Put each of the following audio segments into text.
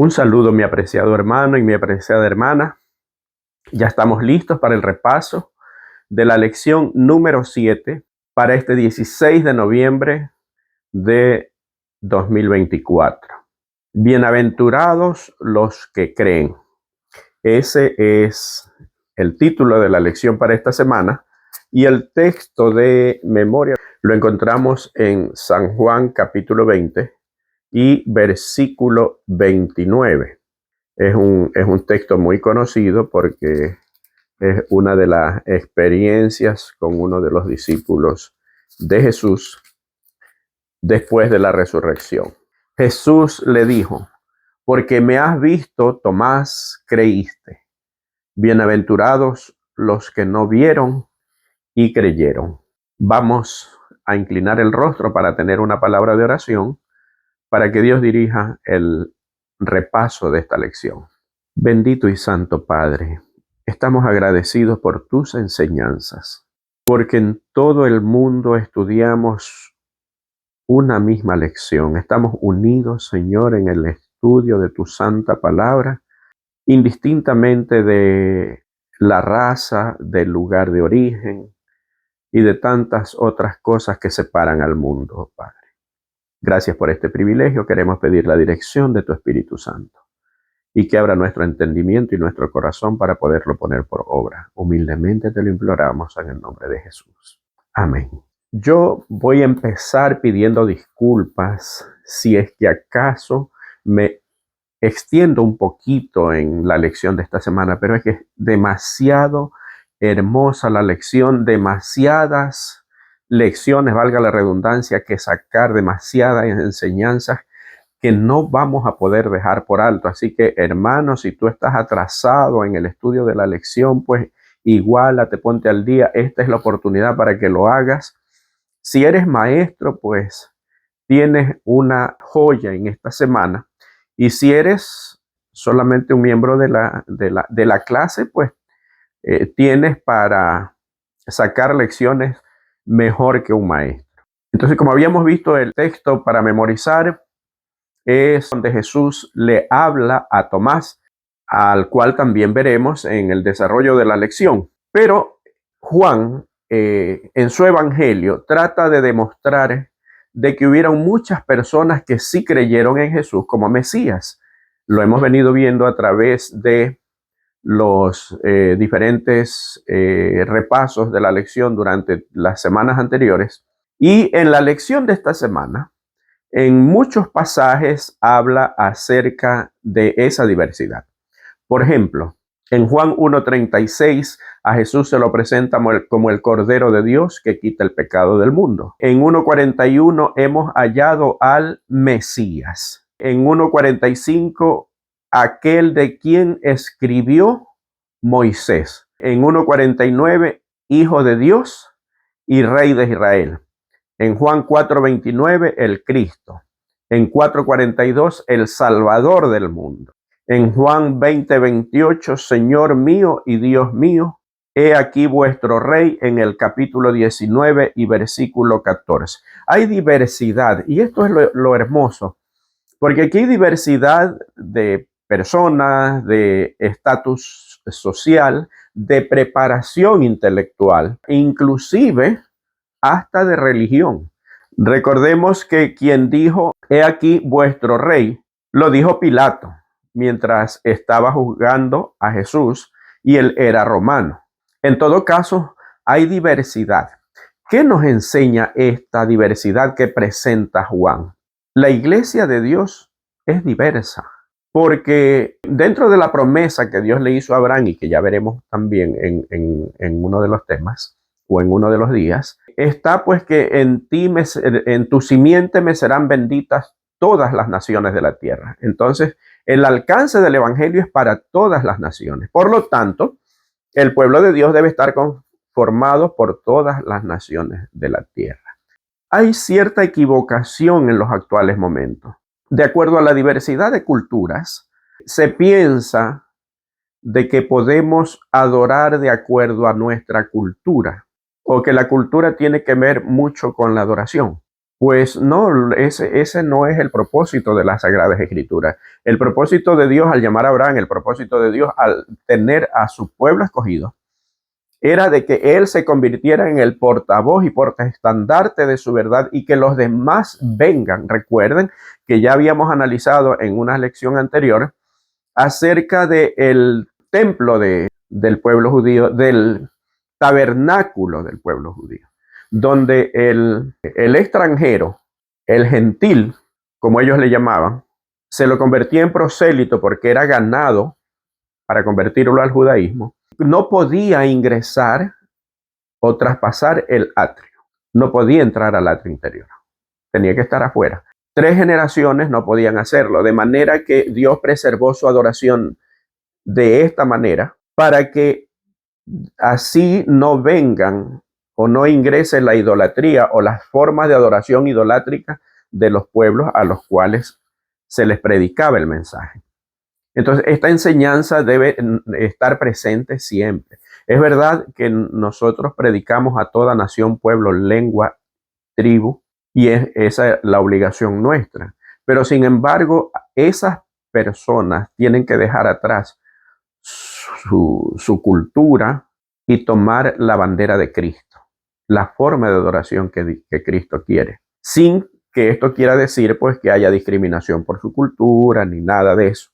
Un saludo, mi apreciado hermano y mi apreciada hermana. Ya estamos listos para el repaso de la lección número 7 para este 16 de noviembre de 2024. Bienaventurados los que creen. Ese es el título de la lección para esta semana, y el texto de memoria lo encontramos en San Juan capítulo 20 y versículo 29. Es un texto muy conocido porque es una de las experiencias con uno de los discípulos de Jesús después de la resurrección. Jesús le dijo: porque me has visto, Tomás, creíste. Bienaventurados los que no vieron y creyeron. Vamos a inclinar el rostro para tener una palabra de oración, para que Dios dirija el repaso de esta lección. Bendito y santo Padre, estamos agradecidos por tus enseñanzas, porque en todo el mundo estudiamos una misma lección. Estamos unidos, Señor, en el estudio de tu santa palabra, indistintamente de la raza, del lugar de origen y de tantas otras cosas que separan al mundo, Padre. Gracias por este privilegio. Queremos pedir la dirección de tu Espíritu Santo y que abra nuestro entendimiento y nuestro corazón para poderlo poner por obra. Humildemente te lo imploramos en el nombre de Jesús. Amén. Yo voy a empezar pidiendo disculpas si es que acaso me extiendo un poquito en la lección de esta semana, pero es que es demasiado hermosa la lección, demasiadas lecciones, valga la redundancia, que sacar, demasiadas enseñanzas que no vamos a poder dejar por alto. Así que, hermano, si tú estás atrasado en el estudio de la lección, pues igualate, ponte al día. Esta es la oportunidad para que lo hagas. Si eres maestro, pues tienes una joya en esta semana. Y si eres solamente un miembro de la clase, pues tienes para sacar lecciones mejor que un maestro. Entonces, como habíamos visto, el texto para memorizar es donde Jesús le habla a Tomás, al cual también veremos en el desarrollo de la lección. Pero Juan, en su evangelio, trata de demostrar de que hubieron muchas personas que sí creyeron en Jesús como Mesías. Lo hemos venido viendo a través de los diferentes repasos de la lección durante las semanas anteriores. Y en la lección de esta semana, en muchos pasajes habla acerca de esa diversidad. Por ejemplo, en Juan 1:36 a Jesús se lo presenta como el Cordero de Dios que quita el pecado del mundo. En 1:41 hemos hallado al Mesías. En 1:45 aquel de quien escribió Moisés. En 1:49 Hijo de Dios y Rey de Israel. En Juan 4:29, el Cristo. En 4:42, el Salvador del mundo. En Juan 20:28, Señor mío y Dios mío, he aquí vuestro Rey, en el capítulo 19 y versículo 14. Hay diversidad, y esto es lo hermoso, porque aquí hay diversidad de personas, de estatus social, de preparación intelectual, inclusive hasta de religión. Recordemos que quien dijo, he aquí vuestro rey, lo dijo Pilato, mientras estaba juzgando a Jesús, y él era romano. En todo caso, hay diversidad. ¿Qué nos enseña esta diversidad que presenta Juan? La iglesia de Dios es diversa, porque dentro de la promesa que Dios le hizo a Abraham, y que ya veremos también en uno de los temas, o en uno de los días, está pues que en tu simiente me serán benditas todas las naciones de la tierra. Entonces, el alcance del evangelio es para todas las naciones. Por lo tanto, el pueblo de Dios debe estar conformado por todas las naciones de la tierra. Hay cierta equivocación en los actuales momentos. De acuerdo a la diversidad de culturas, se piensa de que podemos adorar de acuerdo a nuestra cultura, o que la cultura tiene que ver mucho con la adoración. Pues no, ese no es el propósito de las Sagradas Escrituras. El propósito de Dios al llamar a Abraham, el propósito de Dios al tener a su pueblo escogido, era de que él se convirtiera en el portavoz y portaestandarte de su verdad y que los demás vengan. Recuerden que ya habíamos analizado en una lección anterior acerca del templo del pueblo judío, del tabernáculo del pueblo judío, donde el extranjero, el gentil, como ellos le llamaban, se lo convertía en prosélito porque era ganado para convertirlo al judaísmo, no podía ingresar o traspasar el atrio, no podía entrar al atrio interior, tenía que estar afuera. 3 generaciones no podían hacerlo, de manera que Dios preservó su adoración de esta manera para que así no vengan o no ingrese la idolatría o las formas de adoración idolátrica de los pueblos a los cuales se les predicaba el mensaje. Entonces, esta enseñanza debe estar presente siempre. Es verdad que nosotros predicamos a toda nación, pueblo, lengua, tribu, y esa es la obligación nuestra. Pero sin embargo, esas personas tienen que dejar atrás su cultura y tomar la bandera de Cristo, la forma de adoración que Cristo quiere, sin que esto quiera decir pues que haya discriminación por su cultura ni nada de eso.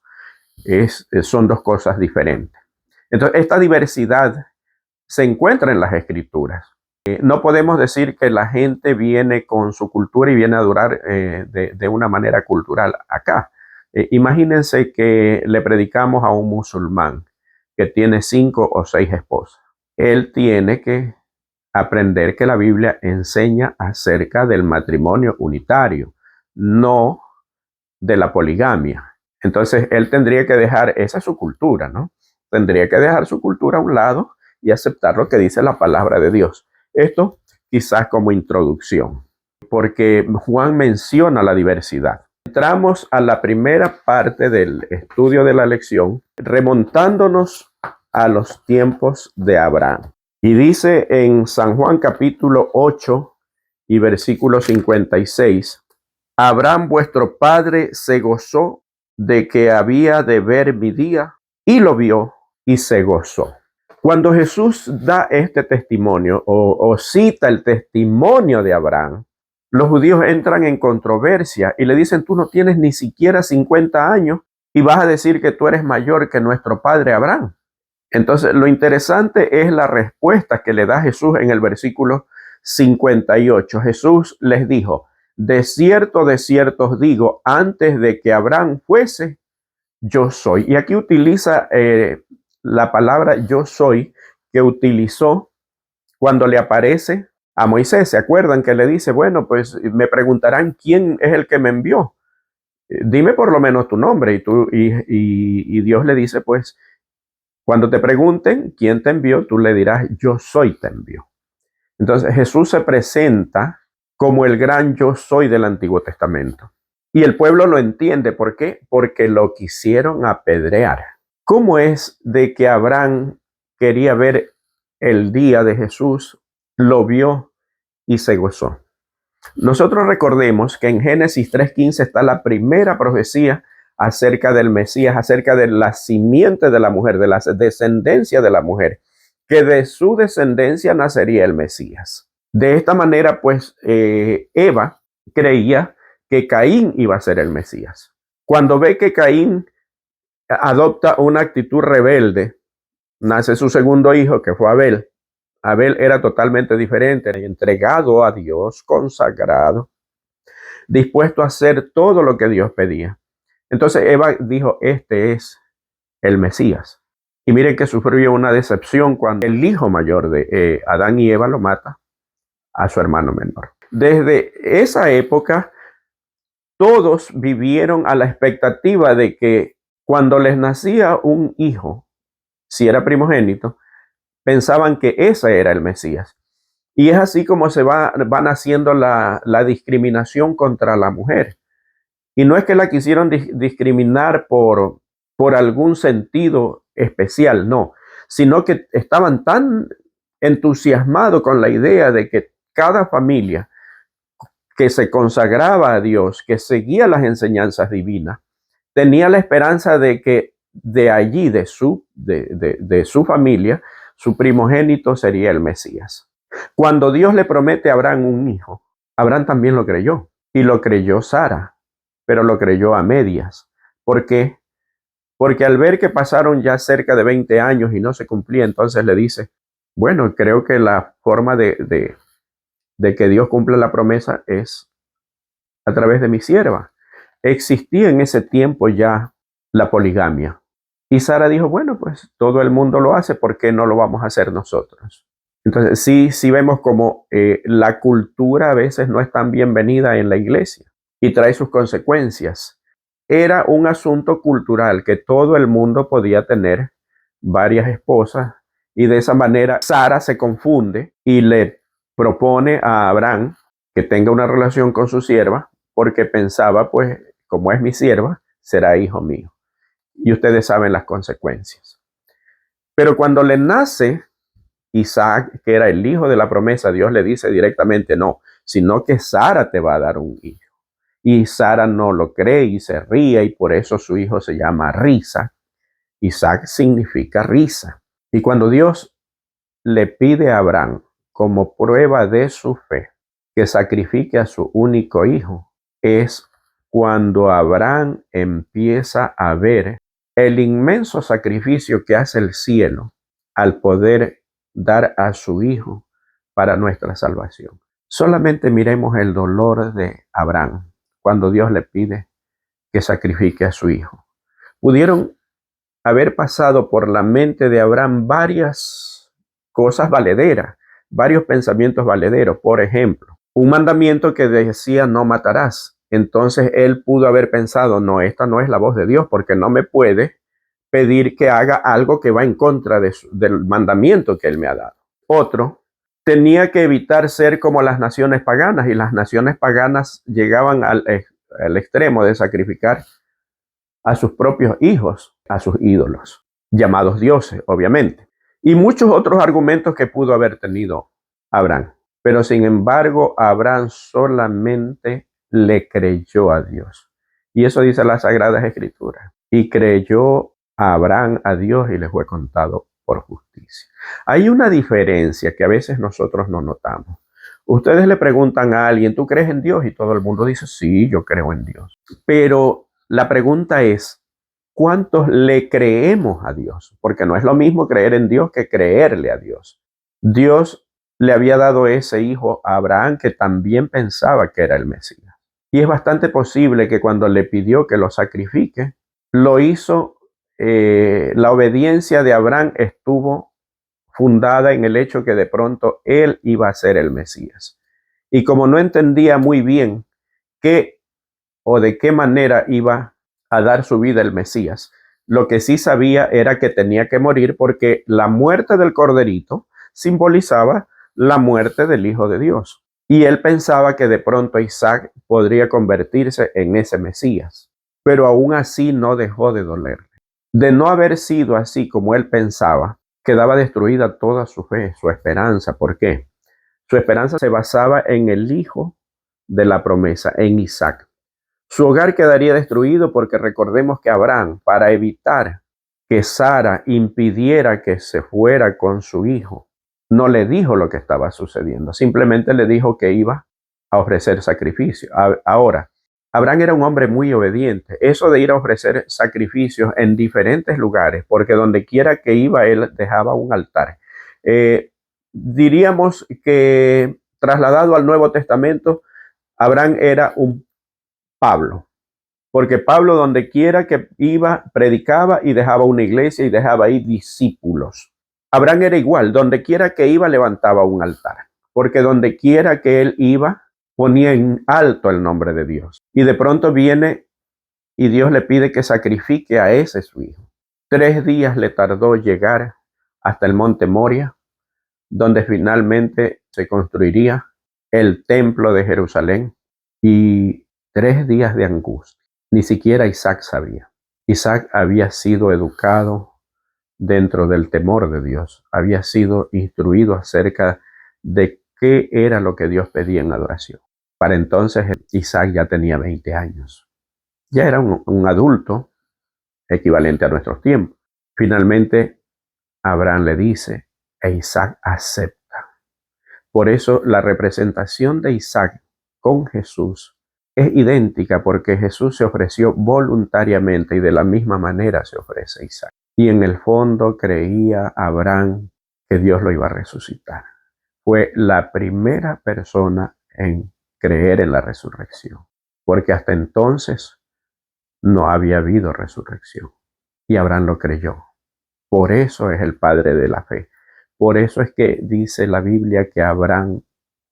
Son 2 cosas diferentes. Entonces, esta diversidad se encuentra en las Escrituras. No podemos decir que la gente viene con su cultura y viene a adorar de una manera cultural acá. Imagínense que le predicamos a un musulmán que tiene 5 o 6 esposas. Él tiene que aprender que la Biblia enseña acerca del matrimonio unitario, no de la poligamia. Entonces, él tendría que dejar, esa es su cultura, ¿no? Tendría que dejar su cultura a un lado y aceptar lo que dice la palabra de Dios. Esto quizás como introducción, porque Juan menciona la diversidad. Entramos a la primera parte del estudio de la lección, remontándonos a los tiempos de Abraham. Y dice en San Juan capítulo 8 y versículo 56, Abraham vuestro padre se gozó de que había de ver mi día y lo vio y se gozó. Cuando Jesús da este testimonio o cita el testimonio de Abraham, los judíos entran en controversia y le dicen, tú no tienes ni siquiera 50 años y vas a decir que tú eres mayor que nuestro padre Abraham. Entonces, lo interesante es la respuesta que le da Jesús en el versículo 58. Jesús les dijo, de cierto os digo, antes de que Abraham fuese, yo soy. Y aquí utiliza la palabra yo soy que utilizó cuando le aparece a Moisés. ¿Se acuerdan que le dice, bueno, pues me preguntarán quién es el que me envió? Dime por lo menos tu nombre. Y Dios le dice, pues, cuando te pregunten quién te envió, tú le dirás, yo soy te envió. Entonces Jesús se presenta como el gran yo soy del Antiguo Testamento. Y el pueblo lo entiende. ¿Por qué? Porque lo quisieron apedrear. ¿Cómo es de que Abraham quería ver el día de Jesús, lo vio y se gozó? Nosotros recordemos que en Génesis 3:15 está la primera profecía acerca del Mesías, acerca de la simiente de la mujer, de la descendencia de la mujer, que de su descendencia nacería el Mesías. De esta manera, pues, Eva creía que Caín iba a ser el Mesías. Cuando ve que Caín adopta una actitud rebelde, nace su segundo hijo, que fue Abel. Abel era totalmente diferente, entregado a Dios, consagrado, dispuesto a hacer todo lo que Dios pedía. Entonces Eva dijo, este es el Mesías. Y miren que sufrió una decepción cuando el hijo mayor de Adán y Eva lo mata a su hermano menor. Desde esa época, todos vivieron a la expectativa de que cuando les nacía un hijo, si era primogénito, pensaban que ese era el Mesías. Y es así como se va naciendo la discriminación contra la mujer. Y no es que la quisieron discriminar por algún sentido especial, no, sino que estaban tan entusiasmados con la idea de que cada familia que se consagraba a Dios, que seguía las enseñanzas divinas, tenía la esperanza de que de allí, de su familia, su primogénito sería el Mesías. Cuando Dios le promete a Abraham un hijo, Abraham también lo creyó, y lo creyó Sara, pero lo creyó a medias. ¿Por qué? Porque al ver que pasaron ya cerca de 20 años y no se cumplía, entonces le dice, bueno, creo que la forma de que Dios cumpla la promesa es a través de mi sierva. Existía en ese tiempo ya la poligamia. Y Sara dijo, bueno, pues todo el mundo lo hace, ¿por qué no lo vamos a hacer nosotros? Entonces sí vemos como la cultura a veces no es tan bienvenida en la iglesia y trae sus consecuencias. Era un asunto cultural que todo el mundo podía tener varias esposas y de esa manera Sara se confunde y le propone a Abraham que tenga una relación con su sierva porque pensaba, pues, como es mi sierva, será hijo mío. Y ustedes saben las consecuencias. Pero cuando le nace Isaac, que era el hijo de la promesa, Dios le dice directamente, no, sino que Sara te va a dar un hijo. Y Sara no lo cree y se ríe y por eso su hijo se llama Risa. Isaac significa risa. Y cuando Dios le pide a Abraham como prueba de su fe que sacrifique a su único hijo, es cuando Abraham empieza a ver el inmenso sacrificio que hace el cielo al poder dar a su hijo para nuestra salvación. Solamente miremos el dolor de Abraham cuando Dios le pide que sacrifique a su hijo. Pudieron haber pasado por la mente de Abraham varias cosas valederas, varios pensamientos valederos. Por ejemplo, un mandamiento que decía no matarás. Entonces él pudo haber pensado, no, esta no es la voz de Dios porque no me puede pedir que haga algo que va en contra del mandamiento que él me ha dado. Otro, tenía que evitar ser como las naciones paganas y las naciones paganas llegaban al extremo de sacrificar a sus propios hijos, a sus ídolos, llamados dioses, obviamente. Y muchos otros argumentos que pudo haber tenido Abraham. Pero sin embargo, Abraham solamente le creyó a Dios. Y eso dice las Sagradas Escrituras. Y creyó a Abraham a Dios y le fue contado por justicia. Hay una diferencia que a veces nosotros no notamos. Ustedes le preguntan a alguien, ¿tú crees en Dios? Y todo el mundo dice, sí, yo creo en Dios. Pero la pregunta es, ¿cuántos le creemos a Dios? Porque no es lo mismo creer en Dios que creerle a Dios. Dios le había dado ese hijo a Abraham que también pensaba que era el Mesías. Y es bastante posible que cuando le pidió que lo sacrifique, lo hizo, la obediencia de Abraham estuvo fundada en el hecho que de pronto él iba a ser el Mesías. Y como no entendía muy bien qué o de qué manera iba a dar su vida el Mesías, lo que sí sabía era que tenía que morir porque la muerte del corderito simbolizaba la muerte del Hijo de Dios. Y él pensaba que de pronto Isaac podría convertirse en ese Mesías. Pero aún así no dejó de dolerle. De no haber sido así como él pensaba, quedaba destruida toda su fe, su esperanza. ¿Por qué? Su esperanza se basaba en el hijo de la promesa, en Isaac. Su hogar quedaría destruido porque recordemos que Abraham, para evitar que Sara impidiera que se fuera con su hijo, no le dijo lo que estaba sucediendo, simplemente le dijo que iba a ofrecer sacrificio. Ahora, Abraham era un hombre muy obediente. Eso de ir a ofrecer sacrificios en diferentes lugares, porque donde quiera que iba, él dejaba un altar. Diríamos que trasladado al Nuevo Testamento, Abraham era un Pablo, porque Pablo donde quiera que iba, predicaba y dejaba una iglesia y dejaba ahí discípulos. Abraham era igual, donde quiera que iba levantaba un altar, porque donde quiera que él iba, ponía en alto el nombre de Dios. Y de pronto viene y Dios le pide que sacrifique a ese su hijo. 3 días le tardó llegar hasta el monte Moria, donde finalmente se construiría el templo de Jerusalén, y 3 días de angustia. Ni siquiera Isaac sabía. Isaac había sido educado dentro del temor de Dios, había sido instruido acerca de qué era lo que Dios pedía en adoración. Para entonces Isaac ya tenía 20 años. Ya era un adulto equivalente a nuestros tiempos. Finalmente, Abraham le dice, e Isaac acepta. Por eso la representación de Isaac con Jesús es idéntica, porque Jesús se ofreció voluntariamente y de la misma manera se ofrece Isaac. Y en el fondo creía Abraham que Dios lo iba a resucitar. Fue la primera persona en creer en la resurrección, porque hasta entonces no había habido resurrección. Y Abraham lo creyó. Por eso es el padre de la fe. Por eso es que dice la Biblia que Abraham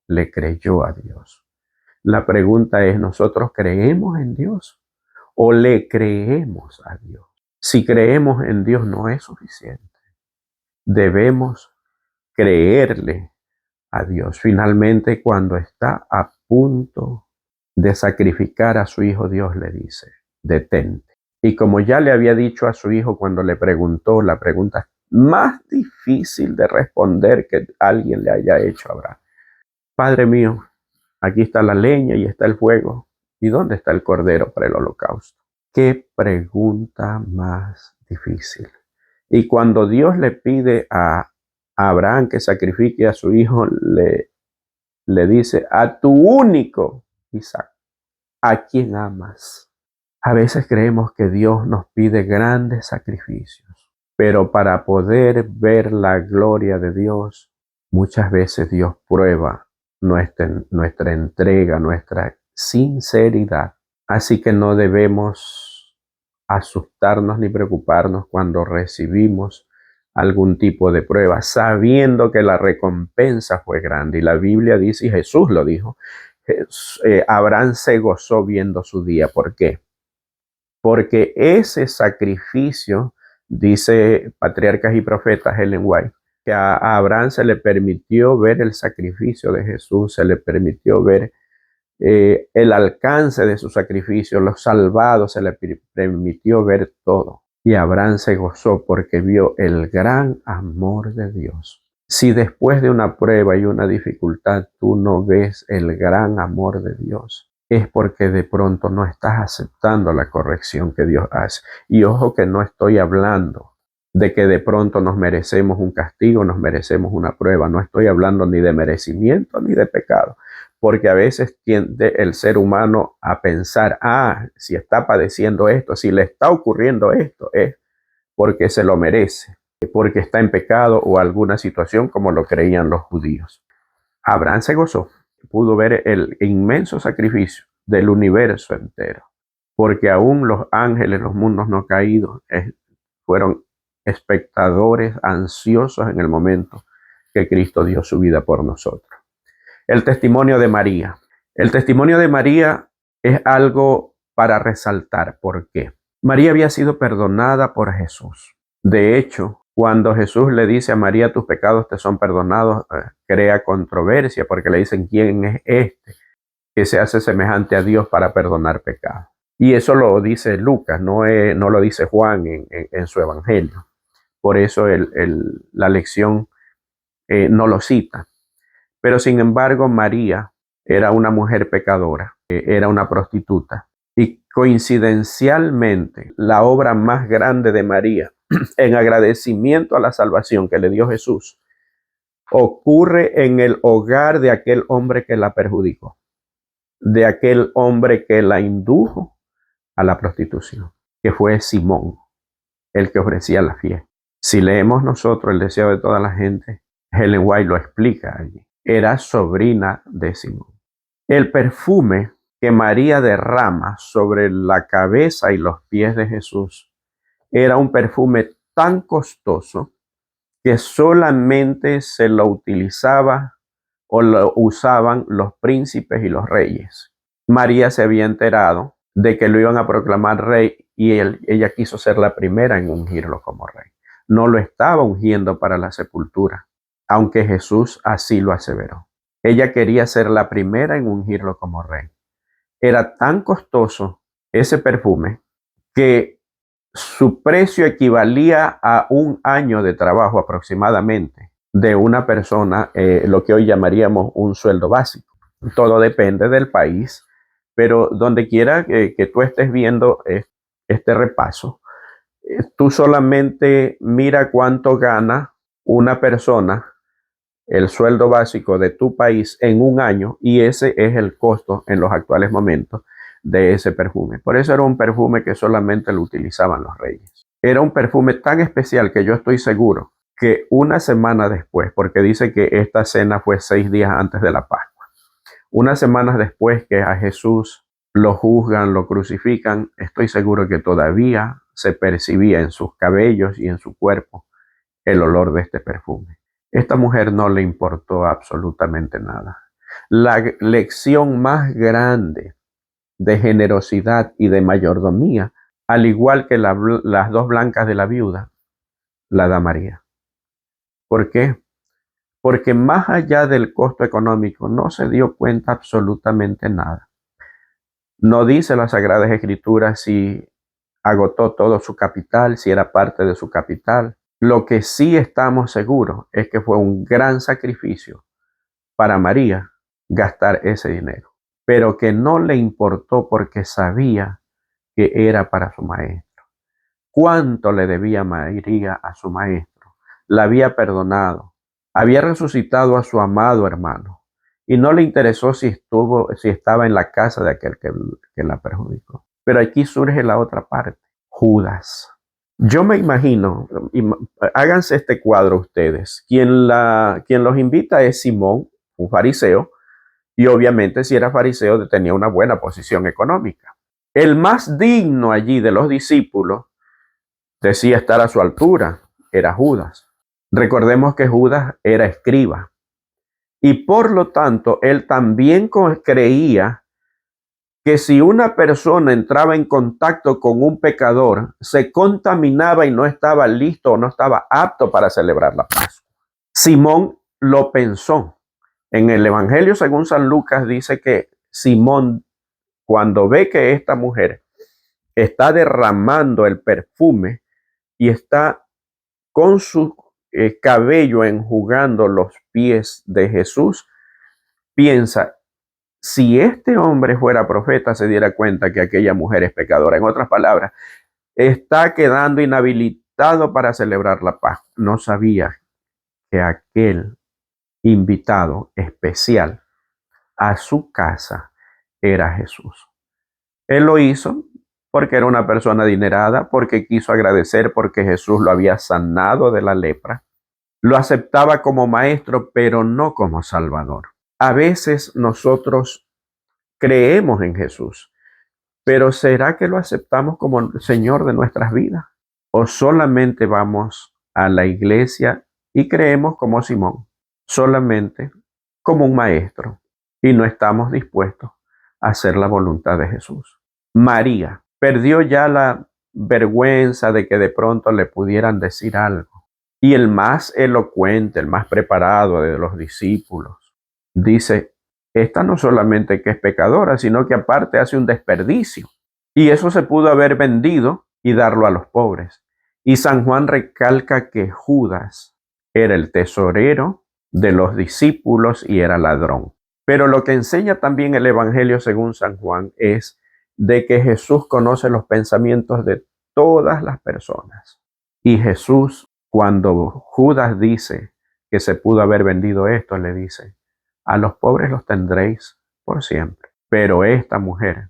le creyó a Dios. La pregunta es, ¿nosotros creemos en Dios o le creemos a Dios? Si creemos en Dios no es suficiente. Debemos creerle a Dios. Finalmente, cuando está a punto de sacrificar a su hijo, Dios le dice, detente. Y como ya le había dicho a su hijo cuando le preguntó la pregunta más difícil de responder que alguien le haya hecho a Abraham. Padre mío, aquí está la leña y está el fuego. ¿Y dónde está el cordero para el holocausto? Qué pregunta más difícil. Y cuando Dios le pide a Abraham que sacrifique a su hijo, le dice, a tu único Isaac, a quien amas. A veces creemos que Dios nos pide grandes sacrificios, pero para poder ver la gloria de Dios, muchas veces Dios prueba nuestra entrega, nuestra sinceridad. Así que no debemos asustarnos ni preocuparnos cuando recibimos algún tipo de prueba, sabiendo que la recompensa fue grande. Y la Biblia dice, y Jesús lo dijo, Abraham se gozó viendo su día. ¿Por qué? Porque ese sacrificio, dice Patriarcas y Profetas Ellen White, que a Abraham se le permitió ver el sacrificio de Jesús, se le permitió ver el alcance de su sacrificio, los salvados, se le permitió ver todo. Y Abraham se gozó porque vio el gran amor de Dios. Si después de una prueba y una dificultad tú no ves el gran amor de Dios, es porque de pronto no estás aceptando la corrección que Dios hace. Y ojo que no estoy hablando de que de pronto nos merecemos un castigo, nos merecemos una prueba. No estoy hablando ni de merecimiento ni de pecado, porque a veces tiende el ser humano a pensar, si está padeciendo esto, si le está ocurriendo esto, es porque se lo merece, porque está en pecado o alguna situación como lo creían los judíos. Abraham se gozó, pudo ver el inmenso sacrificio del universo entero, porque aún los ángeles, los mundos no caídos, fueron espectadores ansiosos en el momento que Cristo dio su vida por nosotros. El testimonio de María. El testimonio de María es algo para resaltar. ¿Por qué? María había sido perdonada por Jesús. De hecho, cuando Jesús le dice a María, tus pecados te son perdonados, crea controversia porque le dicen, ¿quién es este que se hace semejante a Dios para perdonar pecados? Y eso lo dice Lucas, no lo dice Juan en su evangelio. Por eso la lección no lo cita. Pero sin embargo, María era una mujer pecadora, era una prostituta. Y coincidencialmente, la obra más grande de María, en agradecimiento a la salvación que le dio Jesús, ocurre en el hogar de aquel hombre que la perjudicó, de aquel hombre que la indujo a la prostitución, que fue Simón, el que ofrecía la fiesta. Si leemos nosotros el deseo de toda la gente, Ellen White lo explica allí. Era sobrina de Simón. El perfume que María derrama sobre la cabeza y los pies de Jesús era un perfume tan costoso que solamente se lo utilizaba o lo usaban los príncipes y los reyes. María se había enterado de que lo iban a proclamar rey y ella quiso ser la primera en ungirlo como rey. No lo estaba ungiendo para la sepultura, aunque Jesús así lo aseveró. Ella quería ser la primera en ungirlo como rey. Era tan costoso ese perfume que su precio equivalía a un año de trabajo aproximadamente de una persona, lo que hoy llamaríamos un sueldo básico. Todo depende del país, pero donde quiera que tú estés viendo este repaso, tú solamente mira cuánto gana una persona, el sueldo básico de tu país en un año, y ese es el costo en los actuales momentos de ese perfume. Por eso era un perfume que solamente lo utilizaban los reyes. Era un perfume tan especial que yo estoy seguro que una semana después, porque dice que esta cena fue 6 días antes de la Pascua, unas semanas después que a Jesús lo juzgan, lo crucifican, estoy seguro que todavía se percibía en sus cabellos y en su cuerpo el olor de este perfume. Esta mujer no le importó absolutamente nada. La lección más grande de generosidad y de mayordomía, al igual que las dos blancas de la viuda, la da María. ¿Por qué? Porque más allá del costo económico no se dio cuenta absolutamente nada. No dice las Sagradas Escrituras si agotó todo su capital, si era parte de su capital. Lo que sí estamos seguros es que fue un gran sacrificio para María gastar ese dinero, pero que no le importó porque sabía que era para su maestro. ¿Cuánto le debía María a su maestro? La había perdonado, había resucitado a su amado hermano y no le interesó si estaba en la casa de aquel que la perjudicó. Pero aquí surge la otra parte, Judas. Yo me imagino, háganse este cuadro ustedes, quien los invita es Simón, un fariseo, y obviamente si era fariseo tenía una buena posición económica. El más digno allí de los discípulos decía estar a su altura, era Judas. Recordemos que Judas era escriba y por lo tanto él también creía que si una persona entraba en contacto con un pecador, se contaminaba y no estaba listo o no estaba apto para celebrar la Pascua. Simón lo pensó. En el Evangelio según San Lucas dice que Simón, cuando ve que esta mujer está derramando el perfume y está con su cabello enjugando los pies de Jesús, piensa, si este hombre fuera profeta, se diera cuenta que aquella mujer es pecadora. En otras palabras, está quedando inhabilitado para celebrar la Pascua. No sabía que aquel invitado especial a su casa era Jesús. Él lo hizo porque era una persona adinerada, porque quiso agradecer, porque Jesús lo había sanado de la lepra. Lo aceptaba como maestro, pero no como salvador. A veces nosotros creemos en Jesús, pero ¿será que lo aceptamos como el Señor de nuestras vidas? ¿O solamente vamos a la iglesia y creemos como Simón, solamente como un maestro, y no estamos dispuestos a hacer la voluntad de Jesús? María perdió ya la vergüenza de que de pronto le pudieran decir algo. Y el más elocuente, el más preparado de los discípulos, dice, esta no solamente que es pecadora, sino que aparte hace un desperdicio. Y eso se pudo haber vendido y darlo a los pobres. Y San Juan recalca que Judas era el tesorero de los discípulos y era ladrón. Pero lo que enseña también el Evangelio según San Juan es de que Jesús conoce los pensamientos de todas las personas. Y Jesús, cuando Judas dice que se pudo haber vendido esto, le dice, a los pobres los tendréis por siempre, pero esta mujer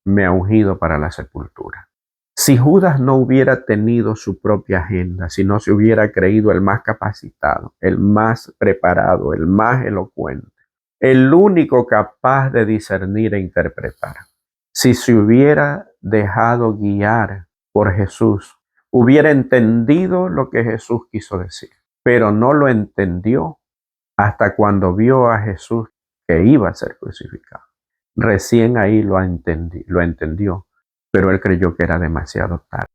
me ha ungido para la sepultura. Si Judas no hubiera tenido su propia agenda, si no se hubiera creído el más capacitado, el más preparado, el más elocuente, el único capaz de discernir e interpretar, si se hubiera dejado guiar por Jesús, hubiera entendido lo que Jesús quiso decir, pero no lo entendió hasta cuando vio a Jesús que iba a ser crucificado. Recién ahí lo entendió, pero él creyó que era demasiado tarde.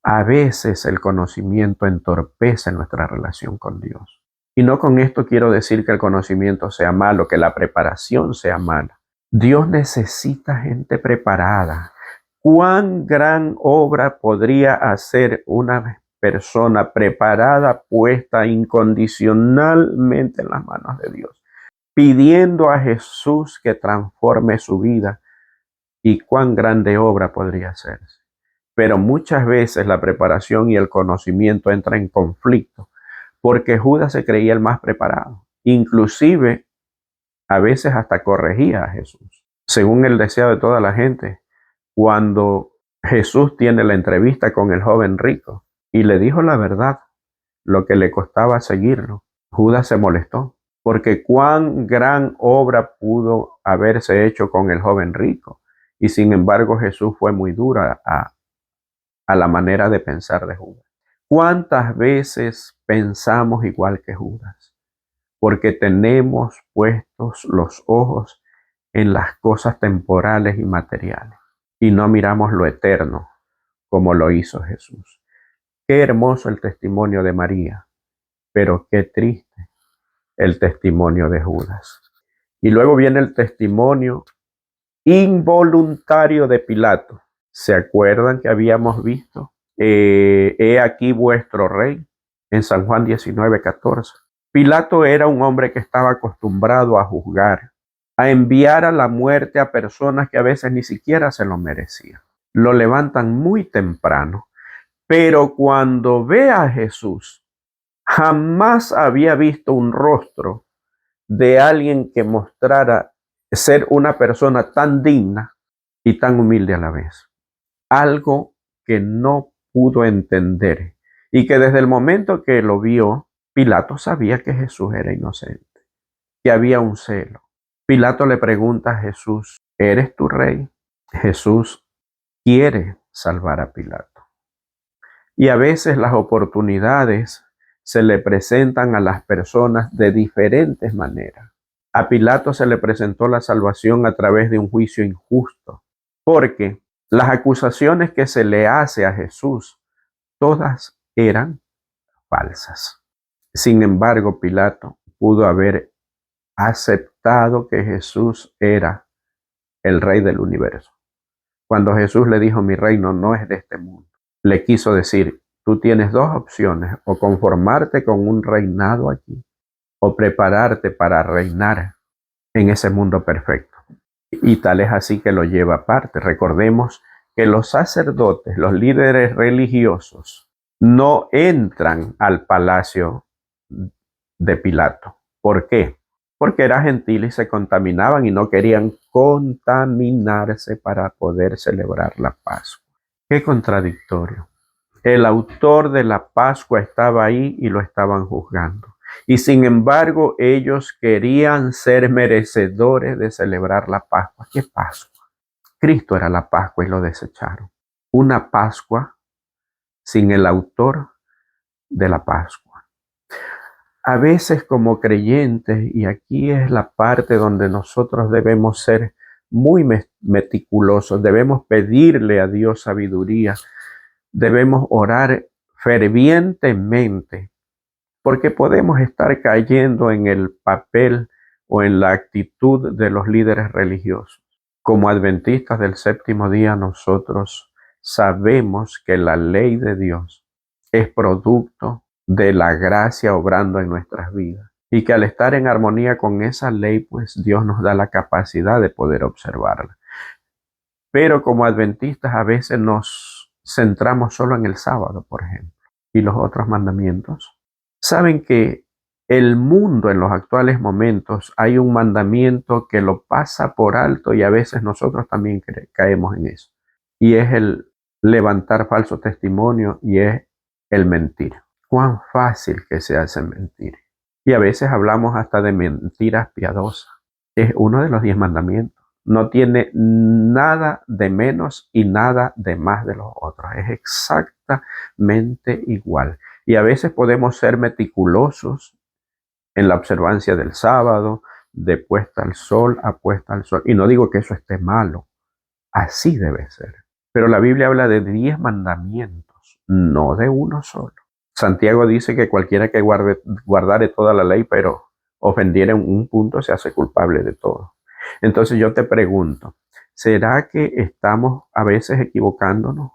A veces el conocimiento entorpece nuestra relación con Dios. Y no con esto quiero decir que el conocimiento sea malo, que la preparación sea mala. Dios necesita gente preparada. ¿Cuán gran obra podría hacer una persona preparada, puesta incondicionalmente en las manos de Dios? pidiendo a Jesús que transforme su vida y cuán grande obra podría hacerse. Pero muchas veces la preparación y el conocimiento entran en conflicto porque Judas se creía el más preparado. Inclusive, a veces hasta corregía a Jesús, según el deseo de toda la gente. Cuando Jesús tiene la entrevista con el joven rico y le dijo la verdad, lo que le costaba seguirlo, Judas se molestó, porque cuán gran obra pudo haberse hecho con el joven rico. Y sin embargo Jesús fue muy dura a la manera de pensar de Judas. ¿Cuántas veces pensamos igual que Judas? Porque tenemos puestos los ojos en las cosas temporales y materiales y no miramos lo eterno como lo hizo Jesús. Qué hermoso el testimonio de María, pero qué triste el testimonio de Judas. Y luego viene el testimonio involuntario de Pilato. ¿Se acuerdan que habíamos visto? He aquí vuestro rey en San Juan 19:14. Pilato era un hombre que estaba acostumbrado a juzgar, a enviar a la muerte a personas que a veces ni siquiera se lo merecían. Lo levantan muy temprano, pero cuando ve a Jesús, jamás había visto un rostro de alguien que mostrara ser una persona tan digna y tan humilde a la vez. Algo que no pudo entender y que desde el momento que lo vio, Pilato sabía que Jesús era inocente, que había un celo. Pilato le pregunta a Jesús, ¿eres tu rey? Jesús quiere salvar a Pilato. Y a veces las oportunidades se le presentan a las personas de diferentes maneras. A Pilato se le presentó la salvación a través de un juicio injusto, porque las acusaciones que se le hace a Jesús, todas eran falsas. Sin embargo, Pilato pudo haber aceptado que Jesús era el rey del universo. Cuando Jesús le dijo, mi reino no es de este mundo, le quiso decir, tú tienes dos opciones, o conformarte con un reinado aquí, o prepararte para reinar en ese mundo perfecto. Y tal es así que lo lleva aparte. Recordemos que los sacerdotes, los líderes religiosos, no entran al palacio de Pilato. ¿Por qué? Porque era gentil y se contaminaban y no querían contaminarse para poder celebrar la Pascua. Qué contradictorio. El autor de la Pascua estaba ahí y lo estaban juzgando. Y sin embargo, ellos querían ser merecedores de celebrar la Pascua. ¿Qué Pascua? Cristo era la Pascua y lo desecharon. Una Pascua sin el autor de la Pascua. A veces como creyentes, y aquí es la parte donde nosotros debemos ser muy meticulosos, debemos pedirle a Dios sabiduría, debemos orar fervientemente, porque podemos estar cayendo en el papel o en la actitud de los líderes religiosos. Como adventistas del séptimo día, nosotros sabemos que la ley de Dios es producto de la gracia obrando en nuestras vidas y que al estar en armonía con esa ley, pues Dios nos da la capacidad de poder observarla. Pero como adventistas a veces nos centramos solo en el sábado, por ejemplo, y los otros mandamientos. Saben que el mundo en los actuales momentos hay un mandamiento que lo pasa por alto y a veces nosotros también caemos en eso. Y es el levantar falso testimonio y es el mentir. Cuán fácil que se hace mentir. Y a veces hablamos hasta de mentiras piadosas. Es uno de los 10 mandamientos. No tiene nada de menos y nada de más de los otros. Es exactamente igual. Y a veces podemos ser meticulosos en la observancia del sábado, de puesta al sol a puesta al sol. Y no digo que eso esté malo. Así debe ser. Pero la Biblia habla de 10 mandamientos, no de uno solo. Santiago dice que cualquiera que guardare toda la ley, pero ofendiera en un punto, se hace culpable de todo. Entonces yo te pregunto, ¿será que estamos a veces equivocándonos?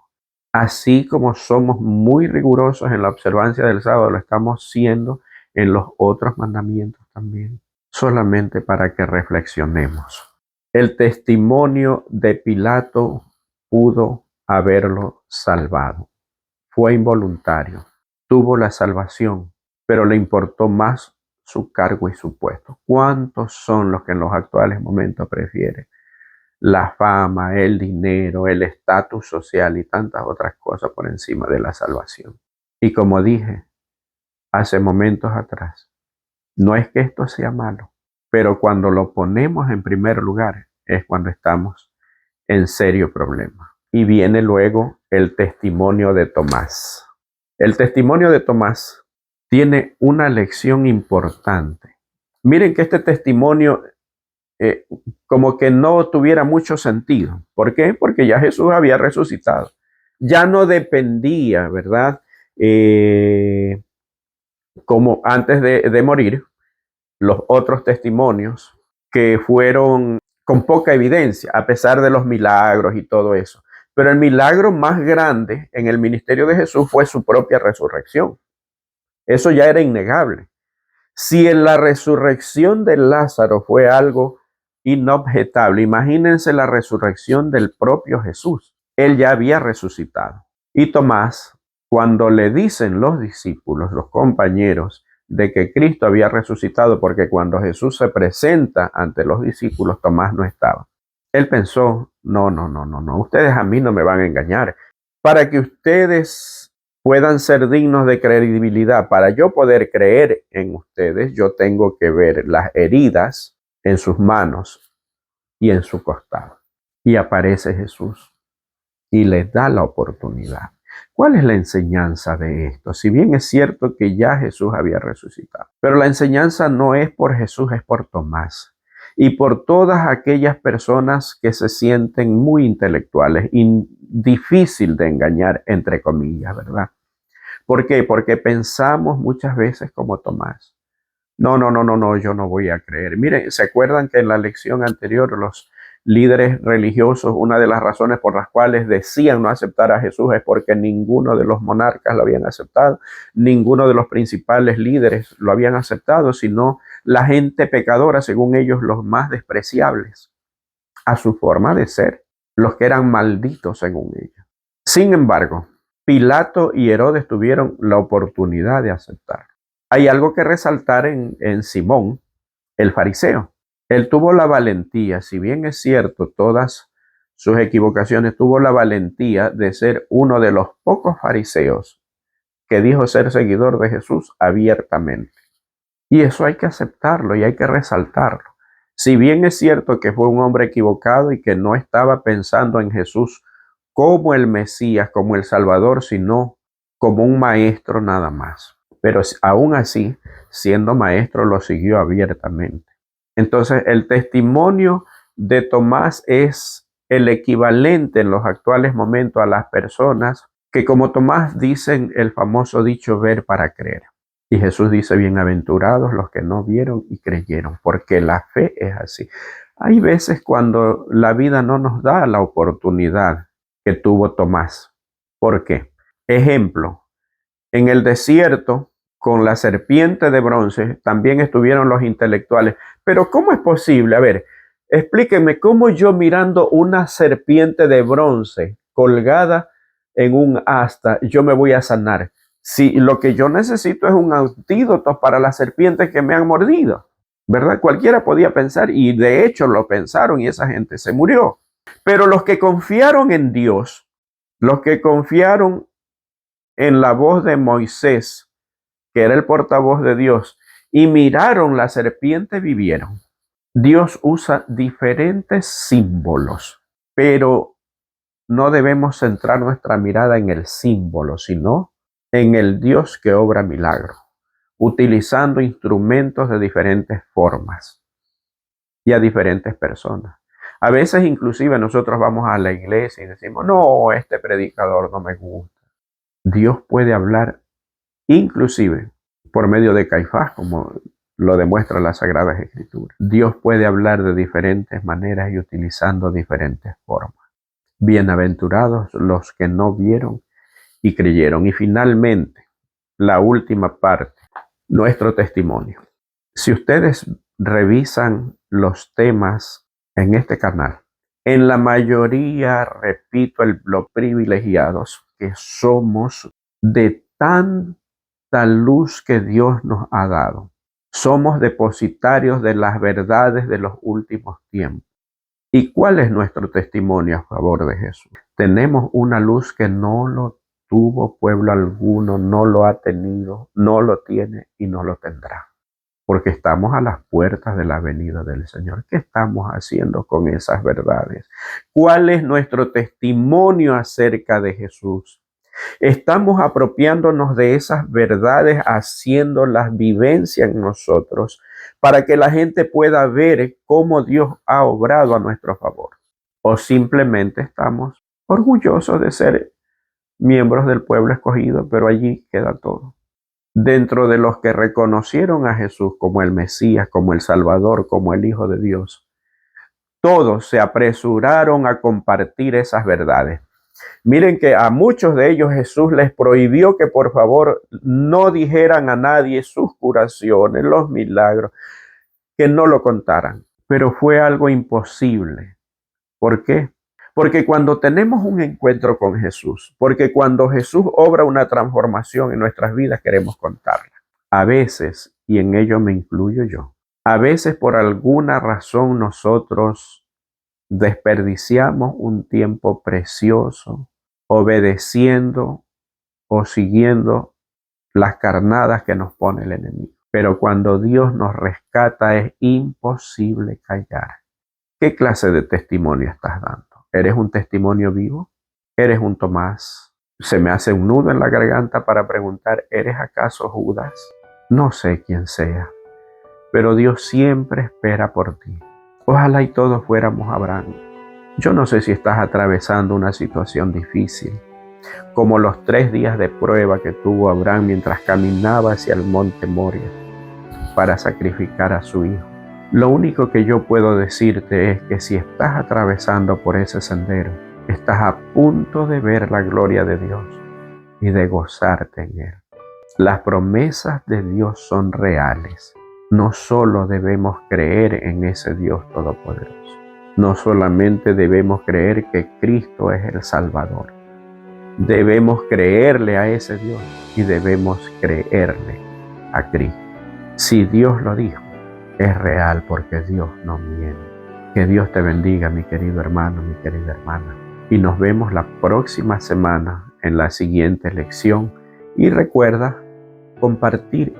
Así como somos muy rigurosos en la observancia del sábado, lo estamos siendo en los otros mandamientos también. solamente para que reflexionemos. El testimonio de Pilato pudo haberlo salvado. Fue involuntario, tuvo la salvación, pero le importó más su cargo y su puesto. ¿Cuántos son los que en los actuales momentos prefieren la fama, el dinero, el estatus social y tantas otras cosas por encima de la salvación? Y como dije hace momentos atrás, no es que esto sea malo, pero cuando lo ponemos en primer lugar es cuando estamos en serio problema. Y viene luego el testimonio de Tomás. El testimonio de Tomás tiene una lección importante. Miren que este testimonio como que no tuviera mucho sentido. ¿Por qué? Porque ya Jesús había resucitado. Ya no dependía, ¿verdad? Como antes de morir, los otros testimonios que fueron con poca evidencia, a pesar de los milagros y todo eso. Pero el milagro más grande en el ministerio de Jesús fue su propia resurrección. Eso ya era innegable. Si en la resurrección de Lázaro fue algo inobjetable, imagínense la resurrección del propio Jesús. Él ya había resucitado. Y Tomás, cuando le dicen los discípulos, los compañeros, de que Cristo había resucitado, porque cuando Jesús se presenta ante los discípulos, Tomás no estaba. Él pensó, no, ustedes a mí no me van a engañar. Para que ustedes puedan ser dignos de credibilidad, para yo poder creer en ustedes, yo tengo que ver las heridas en sus manos y en su costado. Y aparece Jesús y les da la oportunidad. ¿Cuál es la enseñanza de esto? Si bien es cierto que ya Jesús había resucitado, pero la enseñanza no es por Jesús, es por Tomás y por todas aquellas personas que se sienten muy intelectuales y difícil de engañar, entre comillas, ¿verdad? ¿Por qué? Porque pensamos muchas veces como Tomás. No, yo no voy a creer. Miren, ¿se acuerdan que en la lección anterior los líderes religiosos, una de las razones por las cuales decían no aceptar a Jesús es porque ninguno de los monarcas lo habían aceptado, ninguno de los principales líderes lo habían aceptado, sino la gente pecadora, según ellos, los más despreciables a su forma de ser, los que eran malditos según ellos? Sin embargo, Pilato y Herodes tuvieron la oportunidad de aceptarlo. Hay algo que resaltar en Simón, el fariseo. Él tuvo la valentía, si bien es cierto todas sus equivocaciones, tuvo la valentía de ser uno de los pocos fariseos que dijo ser seguidor de Jesús abiertamente. Y eso hay que aceptarlo y hay que resaltarlo. Si bien es cierto que fue un hombre equivocado y que no estaba pensando en Jesús como el Mesías, como el Salvador, sino como un maestro nada más. Pero aún así, siendo maestro, lo siguió abiertamente. Entonces, el testimonio de Tomás es el equivalente en los actuales momentos a las personas que, como Tomás, dicen el famoso dicho ver para creer. Y Jesús dice, bienaventurados los que no vieron y creyeron, porque la fe es así. Hay veces cuando la vida no nos da la oportunidad que tuvo Tomás. ¿Por qué? Ejemplo, en el desierto, con la serpiente de bronce, también estuvieron los intelectuales. Pero ¿cómo es posible? A ver, explíquenme cómo yo mirando una serpiente de bronce colgada en un asta, yo me voy a sanar. Si lo que yo necesito es un antídoto para las serpientes que me han mordido, ¿verdad? Cualquiera podía pensar, y de hecho lo pensaron, y esa gente se murió. Pero los que confiaron en Dios, los que confiaron en la voz de Moisés, que era el portavoz de Dios, y miraron la serpiente, vivieron. Dios usa diferentes símbolos, pero no debemos centrar nuestra mirada en el símbolo, sino en el Dios que obra milagros, utilizando instrumentos de diferentes formas y a diferentes personas. A veces inclusive nosotros vamos a la iglesia y decimos, no, este predicador no me gusta. Dios puede hablar inclusive por medio de Caifás, como lo demuestra las Sagradas Escrituras. Dios puede hablar de diferentes maneras y utilizando diferentes formas. Bienaventurados los que no vieron y creyeron. Y finalmente, la última parte, nuestro testimonio. Si ustedes revisan los temas en este canal, en la mayoría, repito, lo privilegiados que somos de tanta luz que Dios nos ha dado. Somos depositarios de las verdades de los últimos tiempos. ¿Y cuál es nuestro testimonio a favor de Jesús? Tenemos una luz que no lo tuvo pueblo alguno, no lo ha tenido, no lo tiene y no lo tendrá. Porque estamos a las puertas de la venida del Señor. ¿Qué estamos haciendo con esas verdades? ¿Cuál es nuestro testimonio acerca de Jesús? Estamos apropiándonos de esas verdades, haciéndolas vivencia en nosotros, para que la gente pueda ver cómo Dios ha obrado a nuestro favor. O simplemente estamos orgullosos de ser miembros del pueblo escogido, pero allí queda todo. Dentro de los que reconocieron a Jesús como el Mesías, como el Salvador, como el Hijo de Dios, todos se apresuraron a compartir esas verdades. Miren que a muchos de ellos Jesús les prohibió que por favor no dijeran a nadie sus curaciones, los milagros, que no lo contaran. Pero fue algo imposible. ¿Por qué? Porque cuando tenemos un encuentro con Jesús, porque cuando Jesús obra una transformación en nuestras vidas, queremos contarla. A veces, y en ello me incluyo yo, a veces por alguna razón nosotros desperdiciamos un tiempo precioso obedeciendo o siguiendo las carnadas que nos pone el enemigo. Pero cuando Dios nos rescata es imposible callar. ¿Qué clase de testimonio estás dando? ¿Eres un testimonio vivo? ¿Eres un Tomás? Se me hace un nudo en la garganta para preguntar, ¿eres acaso Judas? No sé quién sea, pero Dios siempre espera por ti. Ojalá y todos fuéramos Abraham. Yo no sé si estás atravesando una situación difícil, como los 3 días de prueba que tuvo Abraham mientras caminaba hacia el monte Moria para sacrificar a su hijo. Lo único que yo puedo decirte es que si estás atravesando por ese sendero, estás a punto de ver la gloria de Dios y de gozarte en Él. Las promesas de Dios son reales. No solo debemos creer en ese Dios todopoderoso. No solamente debemos creer que Cristo es el Salvador. Debemos creerle a ese Dios y debemos creerle a Cristo. Si Dios lo dijo, es real porque Dios no miente. Que Dios te bendiga, mi querido hermano, mi querida hermana. Y nos vemos la próxima semana en la siguiente lección. Y recuerda compartir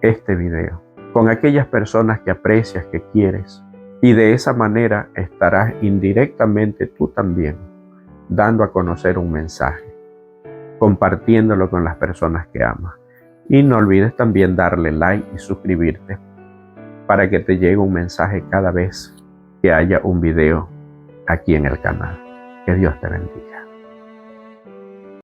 este video con aquellas personas que aprecias, que quieres. Y de esa manera estarás indirectamente tú también dando a conocer un mensaje, compartiéndolo con las personas que amas. Y no olvides también darle like y suscribirte para que te llegue un mensaje cada vez que haya un video aquí en el canal. Que Dios te bendiga.